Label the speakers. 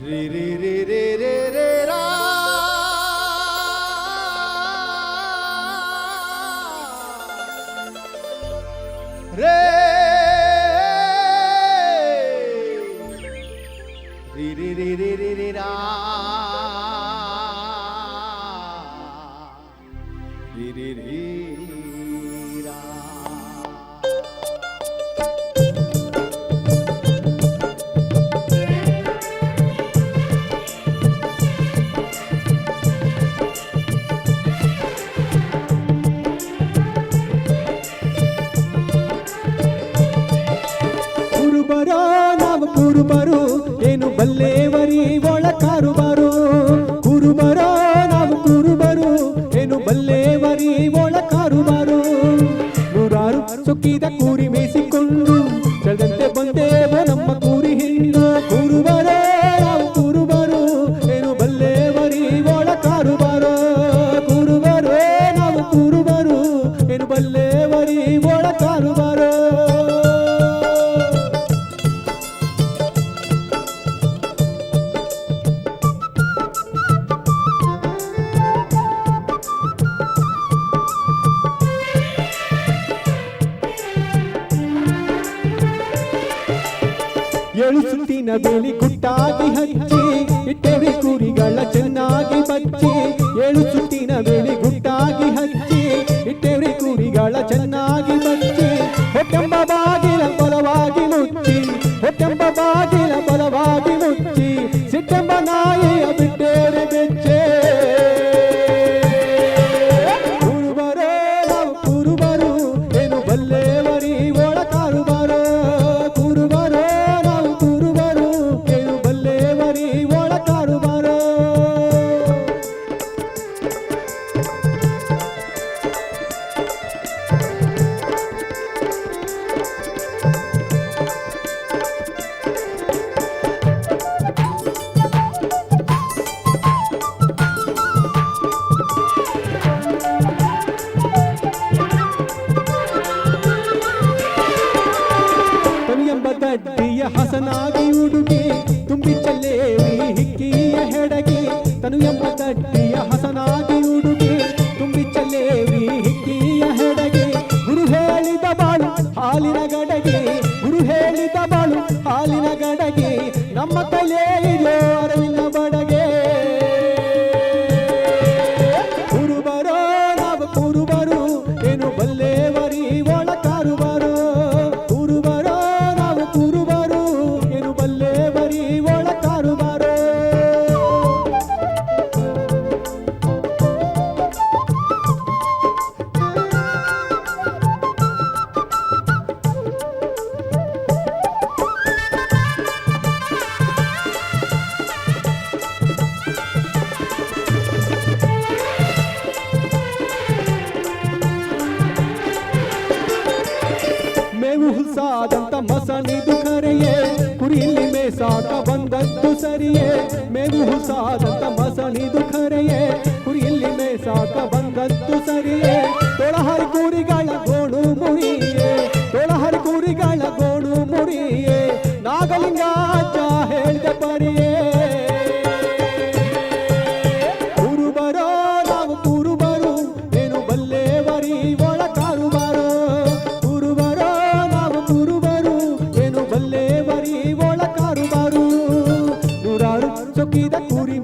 Speaker 1: ರಿ ರಿ ರಿ ರಿ ರಿ ರಿ ರಾ ರೇ ರಿ ರಿ ರಿ ರಿ ರಿ ರಿ ರಾ ರಿ ರಿ ರಿ ರಾ
Speaker 2: ಕುರುಬರೋ ನಾವು ಕುರುಬರು ಏನು ಬಲ್ಲೇವರಿ ಒಳ ಕಾರುಬಾರು ಕುರುಬರೋ ನಾವು ಕುರುಬರು ಏನು ಬಲ್ಲೇವರಿ ಒಳ ಕಾರುಬಾರು ನೂರಾರು ಸೊಕ್ಕಿದ ಕೂರಿ ಮೇಯಿಸಿಕೊಂಡು ಚಳದಂತೆ ಬಂದೇವೋ ನಮ್ಮ ಕೂರಿ ಹೆಣ್ಣು ಕುರುಬರೋ ನಾವು ಕುರುಬರು ಏನು ಬಲ್ಲೇವರಿ ಒಳ ಕಾರುಬಾರು ಕುರುಬರೋ ನಾವು ಕುರುಬರು ಏನು ಬಲ್ಲೇವರಿ ಒಳ ಕಾರುಬಾರು ಏಳು ಸುತ್ತಿನ ಬೇಲಿ ಗುಟ್ಟಾಗಿ ಹಚ್ಚಿ ಇಟ್ಟೆವಿ ಕುರಿಗಳ ಚೆನ್ನಾಗಿ ಬಚ್ಚಿ ಏಳು ಸುತ್ತಿನ ಬೇಲಿ ಗುಟ್ಟಾಗಿ ಹಚ್ಚಿ ಇಟ್ಟೆವಿ ಕುರಿಗಳ ಚೆನ್ನಾಗಿ ಬಚ್ಚಿ ಹೊಟ್ಟೆಂಬ ಬಾಗಿಲ ಬಲವಾಗಿ ಮುಚ್ಚಿ ಹೊಟ್ಟೆಂಬ ಬಾಗಿಲ ಬಲವಾಗಿ ಮುಚ್ಚಿ ಸಿಟ್ಟೆಂಬ ನಾಯಿಯ ಬಿಟ್ಟೇರೆ ಬೆಚ್ಚೆ ಕುರುಬರೇ ನಾವು ಕುರುಬರು ಏನು ಬಲ್ಲೇವರಿ ಒಳ ಕಾರುಬಾರು ಕುರುಬರೇ ನಾವು ಕುರುಬರು ಏನು ಬಲ್ಲೇವರಿ ಒಳ ಕಾರುಬಾರು ಎಂಬ ದಡ್ಡಿಯ ಹಸನಾಗಿ ಹುಡುಗಿ ತುಂಬಿ ಚಲ್ಲೇವಿ ಹಿಕ್ಕಿಯ ಹೆಡಗಿ ತನು ಎಂಬ ದಡ್ಡಿಯ ಹಸನಾಗಿ ಹುಡುಗಿ ತುಂಬಿ ಚಲ್ಲೇವಿ ಹಿಕ್ಕಿಯ ಹೆಡಗಿ ಗುರು ಹೇಳಿದ ಬಾಳು ಹಾಲಿನ ಗಡಗಿ ಗುರು ಹೇಳಿದ ಬಾಳು ಹಾಲಿನ ಗಡಗಿ ನಮ್ಮ ತಲೆ ಇದೋ ಅರವಿನ ಬಡಗೆ ಕುರುಬರೋ ನಾವು ಕುರುಬರು ಏನು ಬಲ್ಲೇವರಿ ಒಳ ಕಾರುಬಾರು ಕುರುಬರೋ ನಾವು ಕುರುಬರು ಏನು ಬಲ್ಲೇವರಿ ಒಳ ಕಾರುಬಾರು ಮೇವು ಹುಸಾದಂತ ಮಸಣಿದು ಕರೆಯೇ ಕುರಿಲಿ ಮೇಸಾಕ ಬಂದದ್ದು ಸರಿಯೇ ಮೇವು ಹುಸಾದಂತ ಮಸಣಿದು ಕರೆಯೇ ಕುರಿಲಿ ಮೇಸಾಕ ಬಂದದ್ದು ಸರಿಯೇ ತೊಳಹರಿ ಕುರಿಗಳ ಗೋಣು ಮುರಿಯೇ ತೊಳಹರಿ ಕುರಿಗಳ ಗೋಣು ಮುರಿಯೇ ನಾಗಲಿಂಗ ಅಜ್ಜ ಹೇಳಿದ ಪರಿಯೇ ಕುರುಬರೋ ನಾವು ಕುರುಬರು ಏನು ಬಲ್ಲೇವರಿ ಒಳ ಕಾರುಬಾರು ಕುರುಬರೋ ನಾವು ಕುರುಬರು ಏನು ಬಲ್ಲೇವರಿ ಒಳ ಕಾರುಬಾರು ನೂರಾರು ಚೊಕ್ಕಿದ ಕುರಿ